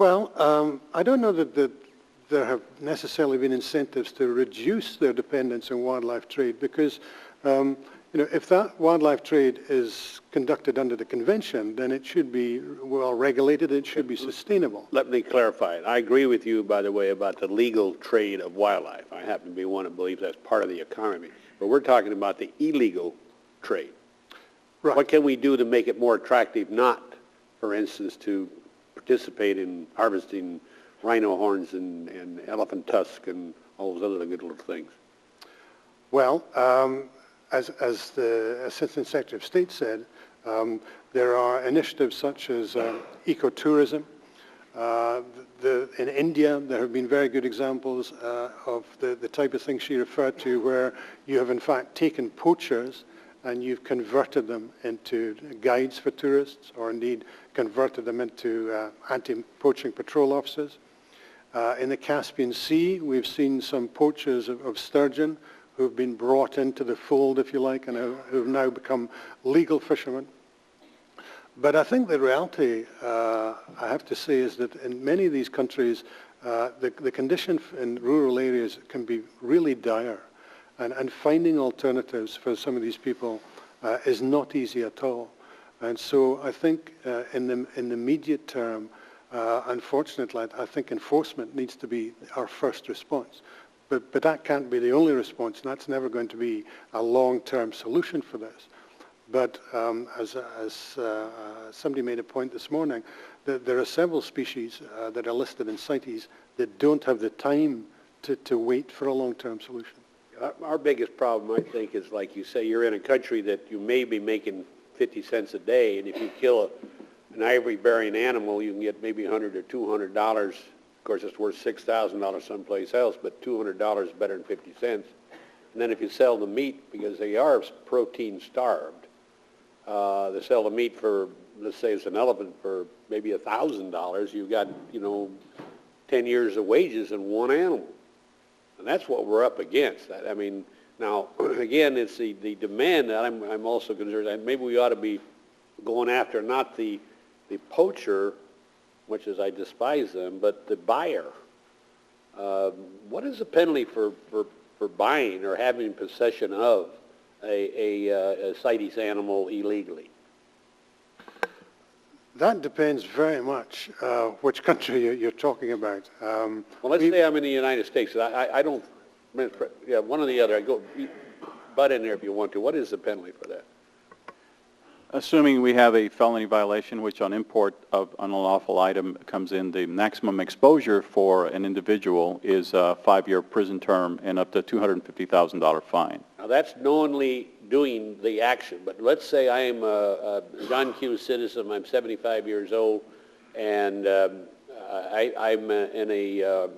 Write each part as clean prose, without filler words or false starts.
Well, I don't know that there have necessarily been incentives to reduce their dependence on wildlife trade because, if that wildlife trade is conducted under the convention, then it should be well regulated, it should be sustainable. Let me clarify it. I agree with you, by the way, about the legal trade of wildlife. I happen to be one who believes that's part of the economy. But we're talking about the illegal trade. Right. What can we do to make it more attractive, not, for instance, to participate in harvesting rhino horns and elephant tusk and all those other good little things? Well, as the Assistant Secretary of State said, there are initiatives such as ecotourism. In India, there have been very good examples of the type of things she referred to where you have in fact taken poachers and you've converted them into guides for tourists or indeed converted them into anti-poaching patrol officers. In the Caspian Sea, we've seen some poachers of sturgeon who've been brought into the fold, if you like, and who've now become legal fishermen. But I think the reality, I have to say, is that in many of these countries, the condition in rural areas can be really dire. And finding alternatives for some of these people is not easy at all. And so I think in the immediate term, unfortunately, I think enforcement needs to be our first response. But that can't be the only response, and that's never going to be a long-term solution for this. But as somebody made a point this morning, that there are several species that are listed in CITES that don't have the time to wait for a long-term solution. Our biggest problem, I think, is like you say, you're in a country that you may be making 50 cents a day, and if you kill an ivory-bearing animal, you can get maybe $100 or $200. Of course, it's worth $6,000 someplace else, but $200 is better than 50 cents. And then if you sell the meat, because they are protein-starved, they sell the meat for, let's say it's an elephant, for maybe $1,000, you've got, 10 years of wages in one animal. And that's what we're up against. I mean, now, again, it's the demand that I'm also concerned that maybe we ought to be going after not the poacher, much as I despise them, but the buyer. What is the penalty for buying or having possession of a CITES animal illegally? That depends very much which country you're talking about. Well, let's say I'm in the United States. I don't, yeah, one or the other. I go butt in there if you want to. What is the penalty for that? Assuming we have a felony violation, which on import of an unlawful item comes in, the maximum exposure for an individual is a 5-year prison term and up to $250,000 fine. Now, that's knowingly doing the action. But let's say I am a John Q. citizen, I'm 75 years old, and I'm in a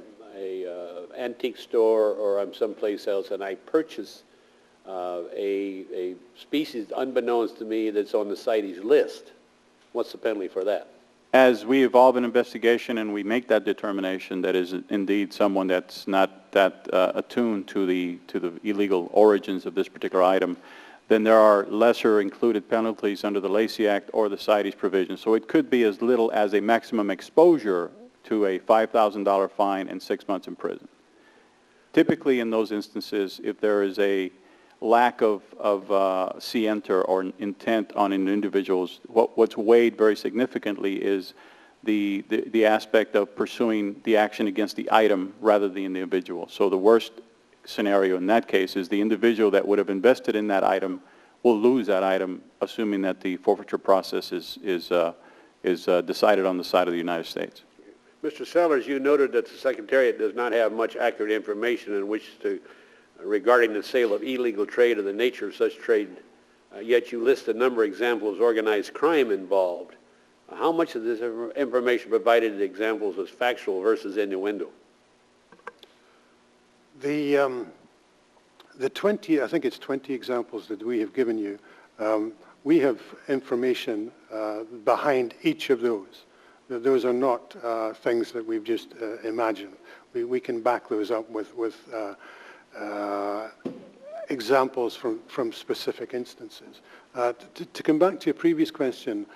antique store or I'm someplace else, and I purchase a species unbeknownst to me that's on the CITES list. What's the penalty for that? As we evolve an investigation and we make that determination that is indeed someone that's not that attuned to the illegal origins of this particular item, then there are lesser included penalties under the Lacey Act or the CITES provision. So it could be as little as a maximum exposure to a $5,000 fine and 6 months in prison. Typically in those instances, if there is a lack of scienter or intent on an individual's, what's weighed very significantly is the aspect of pursuing the action against the item rather than the individual. So the worst scenario in that case is the individual that would have invested in that item will lose that item, assuming that the forfeiture process is decided on the side of the United States. Mr. Sellers, you noted that the Secretariat does not have much accurate information in which to regarding the sale of illegal trade or the nature of such trade, yet you list a number of examples of organized crime involved. How much of this information provided examples is factual versus innuendo? The 20, I think it's 20 examples that we have given you, we have information behind each of those. Those are not things that we've just imagined. We can back those up with examples from specific instances. To come back to your previous question,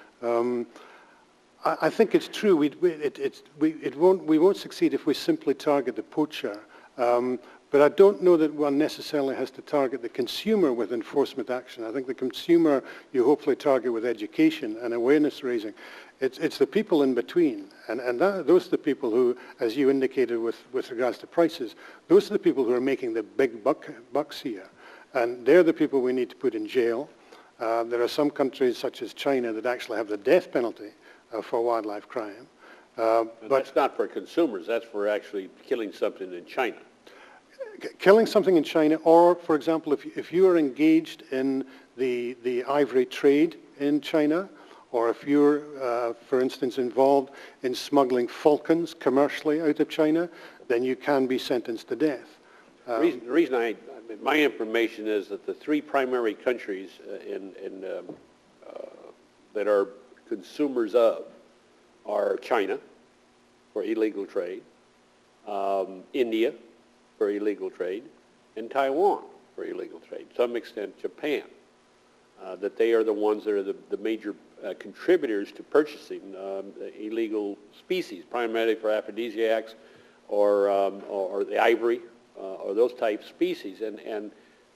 I think it's true. We won't succeed if we simply target the poacher. But I don't know that one necessarily has to target the consumer with enforcement action. I think the consumer you hopefully target with education and awareness raising. It's the people in between. And those are the people who, as you indicated with regards to prices, those are the people who are making the big bucks here. And they're the people we need to put in jail. There are some countries, such as China, that actually have the death penalty for wildlife crime. But that's not for consumers. That's for actually killing something in China. Killing something in China, or, for example, if you are engaged in the ivory trade in China, or if you're, for instance, involved in smuggling falcons commercially out of China, then you can be sentenced to death. The reason my information is that the three primary countries that are consumers of are China for illegal trade, India for illegal trade, and Taiwan for illegal trade. To some extent, Japan. That they are the ones that are the major contributors to purchasing illegal species, primarily for aphrodisiacs or the ivory or those type species. And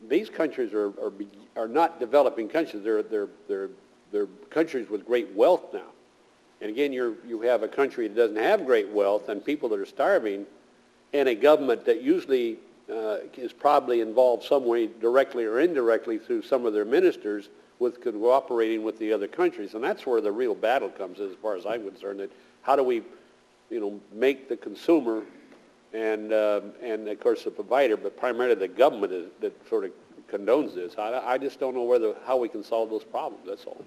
these countries are not developing countries. They're countries with great wealth now. And again, you have a country that doesn't have great wealth and people that are starving, and a government that usually is probably involved some way, directly or indirectly, through some of their ministers, with cooperating with the other countries. And that's where the real battle comes, as far as I'm concerned. That how do we, make the consumer and of course the provider, but primarily the government that sort of condones this. I just don't know how we can solve those problems. That's all.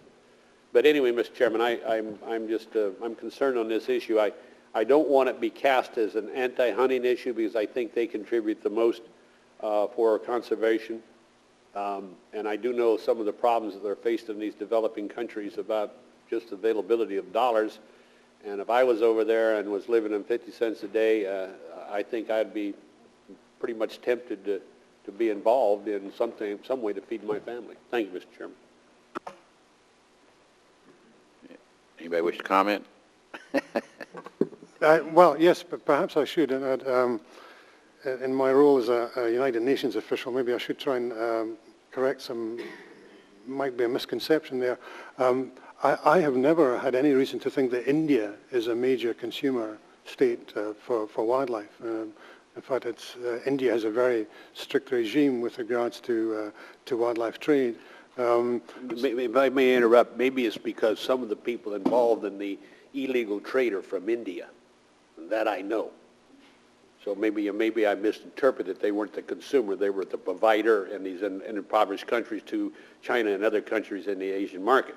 But anyway, Mr. Chairman, I'm concerned on this issue. I don't want it to be cast as an anti-hunting issue because I think they contribute the most for conservation. And I do know some of the problems that are faced in these developing countries about just availability of dollars. And if I was over there and was living on 50 cents a day, I think I'd be pretty much tempted to be involved in some way to feed my family. Thank you, Mr. Chairman. Anybody wish to comment? Well, yes, but perhaps I should. And in my role as a United Nations official, maybe I should try and correct some, might be a misconception there. I have never had any reason to think that India is a major consumer state for wildlife. In fact, India has a very strict regime with regards to wildlife trade. If I may interrupt, maybe it's because some of the people involved in the illegal trade are from India. That I know. So maybe I misinterpreted. They weren't the consumer. They were the provider in these impoverished countries to China and other countries in the Asian market.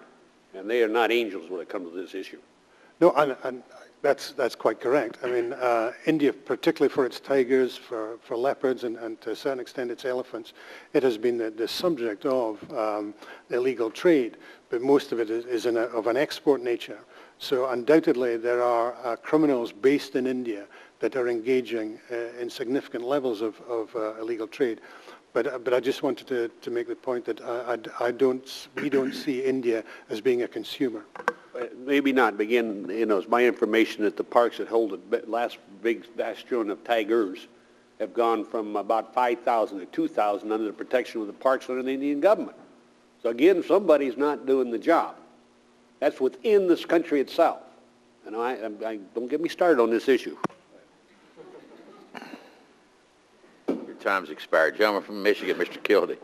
And they are not angels when it comes to this issue. No, and that's quite correct. I mean, India, particularly for its tigers, for leopards, and to a certain extent its elephants, it has been the subject of illegal trade, but most of it is of an export nature. So undoubtedly there are criminals based in India that are engaging in significant levels of illegal trade. But I just wanted to make the point that we don't see India as being a consumer. Maybe not. Again, it's my information that the parks that hold the last big bastion of tigers have gone from about 5,000 to 2,000 under the protection of the parks under the Indian government. So again, somebody's not doing the job. That's within this country itself. And I don't get me started on this issue. Your time's expired. Gentleman from Michigan, Mr. Kildee.